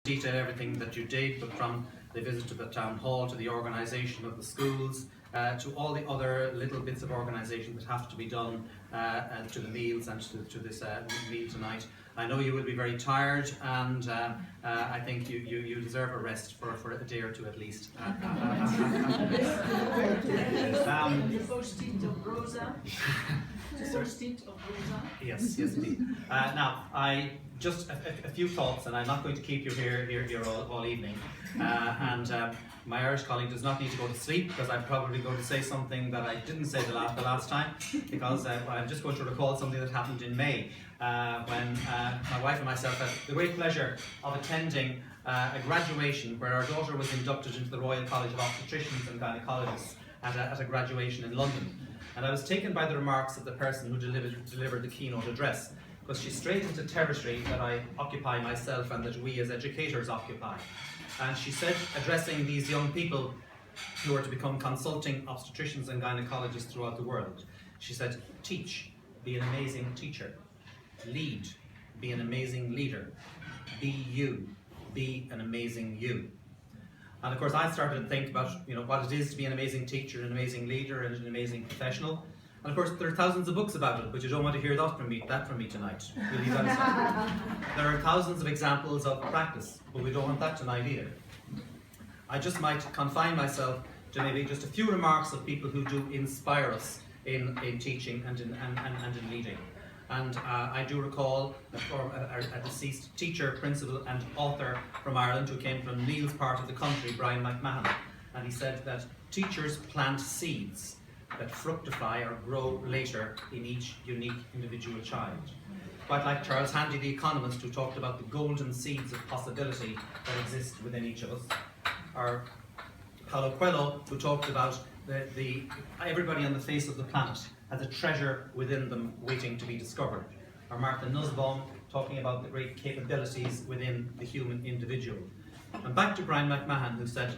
detail everything that you did, but from the visit to the town hall, to the organisation of the schools, to all the other little bits of organisation that have to be done, to the meals and to this meal tonight. I know you will be very tired, and I think you deserve a rest for a day or two at least. Yes, indeed. Now, just a few thoughts, and I'm not going to keep you here all evening. My Irish colleague does not need to go to sleep, because I'm probably going to say something that I didn't say the last time, because I'm just going to recall something that happened in May, when my wife and myself had the great pleasure of attending a graduation where our daughter was inducted into the Royal College of Obstetricians and Gynecologists at a graduation in London. And I was taken by the remarks of the person who delivered the keynote address, because she's straight into territory that I occupy myself and that we as educators occupy. And she said, addressing these young people who are to become consulting obstetricians and gynecologists throughout the world, she said, teach, be an amazing teacher. Lead, be an amazing leader. Be you, be an amazing you. And of course I started to think about what it is to be an amazing teacher, an amazing leader, and an amazing professional. And of course there are thousands of books about it, but you don't want to hear that from me tonight. We'll leave that aside. There are thousands of examples of practice, but we don't want that tonight either. I just might confine myself to maybe just a few remarks of people who do inspire us in teaching and in leading. And I do recall a deceased teacher, principal and author from Ireland who came from Neil's part of the country, Brian McHugh, and he said that teachers plant seeds that fructify or grow later in each unique individual child. Quite like Charles Handy, the economist, who talked about the golden seeds of possibility that exist within each of us. Or Paulo Coelho, who talked about everybody on the face of the planet has a treasure within them waiting to be discovered. Or Martha Nussbaum, talking about the great capabilities within the human individual. And back to Brian McMahon, who said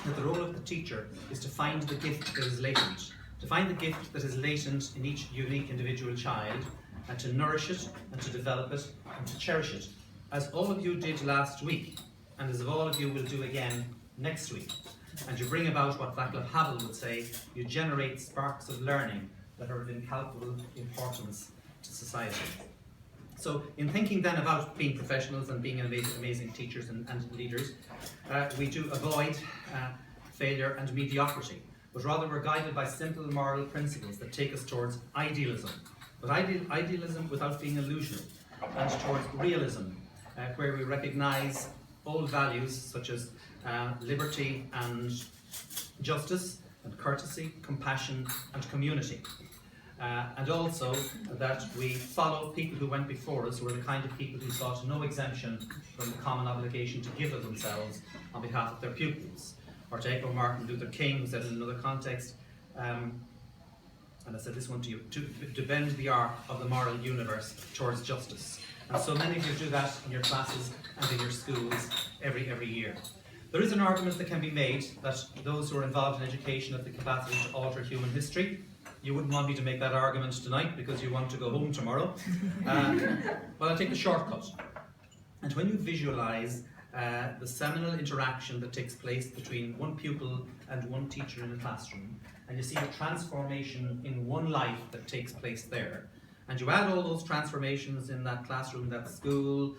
that the role of the teacher is to find the gift that is latent. To find the gift that is latent in each unique individual child, and to nourish it, and to develop it, and to cherish it, as all of you did last week, and as all of you will do again next week. And you bring about what Václav Havel would say, you generate sparks of learning that are of incalculable importance to society. So in thinking then about being professionals and being amazing teachers and leaders, we do avoid failure and mediocrity, but rather we're guided by simple moral principles that take us towards idealism, but idealism without being illusional, and towards realism, where we recognize old values such as liberty and justice and courtesy, compassion and community. And also that we follow people who went before us, who were the kind of people who sought no exemption from the common obligation to give of themselves on behalf of their pupils. Or to echo Martin Luther King, who said in another context, and I said this one to you, to bend the arc of the moral universe towards justice. And so many of you do that in your classes and in your schools every year. There is an argument that can be made that those who are involved in education have the capacity to alter human history. You wouldn't want me to make that argument tonight because you want to go home tomorrow. Well, I'll take the shortcut. And when you visualize the seminal interaction that takes place between one pupil and one teacher in a classroom, and you see the transformation in one life that takes place there, and you add all those transformations in that classroom, that school,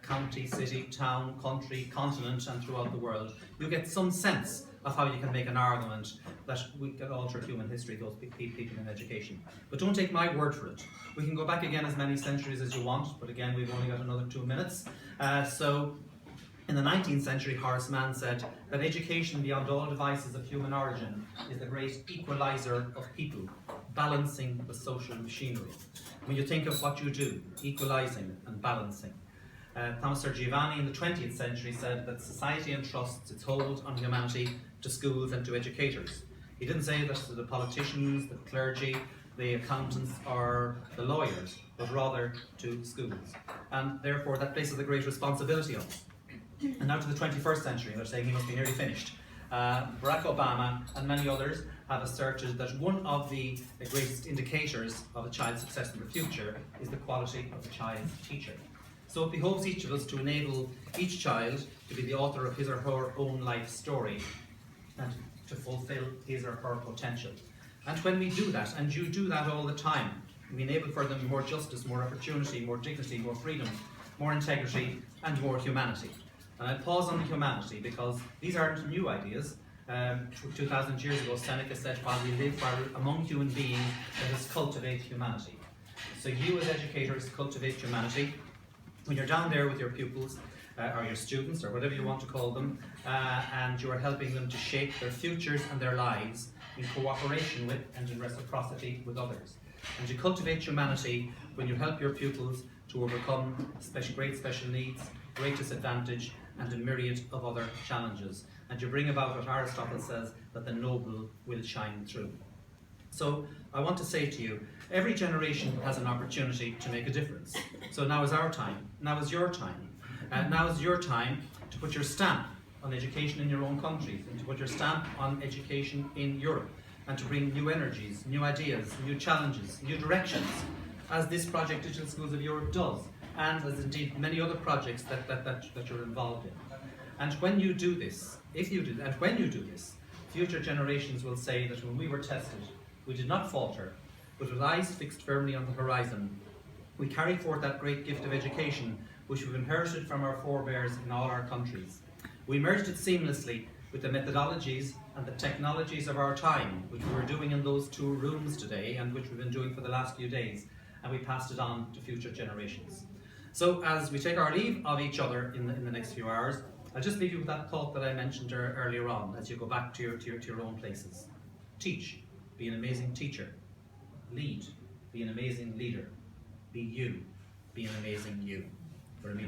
county, city, town, country, continent, and throughout the world, you get some sense of how you can make an argument that we can alter human history, those people in education. But don't take my word for it. We can go back again as many centuries as you want, but again, we've only got another 2 minutes. So, in the 19th century, Horace Mann said that education beyond all devices of human origin is the great equalizer of people, balancing the social machinery. When you think of what you do, equalizing and balancing. Thomas Sir Giovanni in the 20th century said that society entrusts its hold on humanity to schools and to educators. He didn't say that to the politicians, the clergy, the accountants or the lawyers, but rather to schools. And therefore that places a great responsibility on us. And now to the 21st century, they're saying he must be nearly finished. Barack Obama and many others have asserted that one of the greatest indicators of a child's success in the future is the quality of the child's teacher. So it behoves each of us to enable each child to be the author of his or her own life story and to fulfill his or her potential. And when we do that, and you do that all the time, we enable for them more justice, more opportunity, more dignity, more freedom, more integrity, and more humanity. And I'll pause on the humanity because these aren't new ideas. 2,000 years ago, Seneca said, while we live among human beings, let us cultivate humanity. So you as educators cultivate humanity. When you're down there with your pupils, or your students, or whatever you want to call them, and you are helping them to shape their futures and their lives in cooperation with and in reciprocity with others. And you cultivate humanity when you help your pupils to overcome great special needs, great disadvantage, and a myriad of other challenges. And you bring about what Aristotle says, that the noble will shine through. So I want to say to you, every generation has an opportunity to make a difference. So now is our time, now is your time. Now is your time to put your stamp on education in your own countries, and to put your stamp on education in Europe, and to bring new energies, new ideas, new challenges, new directions, as this project Digital Schools of Europe does, and as indeed many other projects that you're involved in. And when you do this, future generations will say that when we were tested, we did not falter, but with eyes fixed firmly on the horizon, we carried forth that great gift of education which we've inherited from our forebears in all our countries. We merged it seamlessly with the methodologies and the technologies of our time, which we were doing in those 2 rooms today and which we've been doing for the last few days, and we passed it on to future generations. So as we take our leave of each other in the next few hours, I'll just leave you with that thought that I mentioned earlier on as you go back to your own places. Teach, be an amazing teacher. Lead, be an amazing leader. Be you, be an amazing you. For me,